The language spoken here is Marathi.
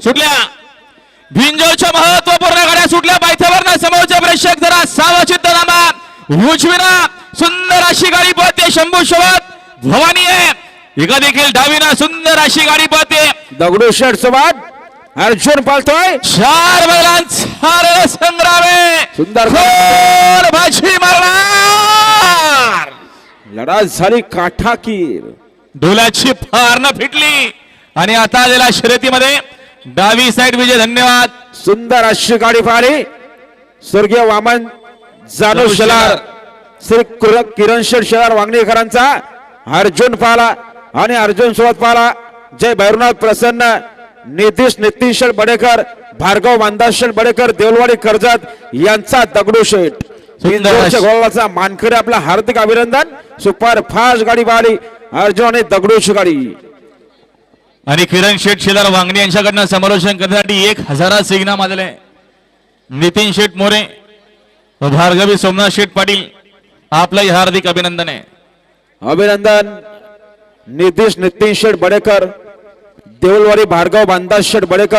सुटल्या भिंजोच्या महत्वपूर्ण गाड्या सुटल्या पायथ्यावर समोरचे प्रेक्षक जरा सावचित्त नामा उजवीना सुंदर अशी गाडी पळते शंभू सोबत भवानी आहे एका देखील डावीना सुंदर अशी गाडी पळते दगडूशेठ सोबत अर्जुन पालतोय 4 बैलांचा संग्राम आहे सुंदर खोल भाजी मारणार लढा झाली काठाकीर डोलाची फार न फिटली आणि आता आलेल्या शर्यतीमध्ये डावी साइड विजय धन्यवाद सुंदर अशी गाडी पाहिली स्वर्गीय वामन जानू शेलार श्री किरण शेठ शेलार वांगणेकरांचा अर्जुन पाला आणि अर्जुन सोबत पाला जय भैरवनाथ प्रसन्न नितीश नितीन शेठ बडेकर भार्गव मानदास शेठ बडेकर देवलवाडी कर्जत यांचा दगडूशेठ गोलाचा मानकरी आपला हार्दिक अभिनंदन सुपर फास्ट गाडी पाहिली अर्जुन आणि दगडूशेठ गाडी आणि किरण शेठ शेलार वांगणे यांच्याकडनं समालोचन करण्यासाठी 1000 इनाम आलेले नितीन शेठ मोरे व भार्गवी सोमनाथ शेठ पाटील आपलंही हार्दिक अभिनंदन आहे अभिनंदन नितीश नितीन शेठ बडेकर देवलवाडी भार्गव मानदास शेठ बडेकर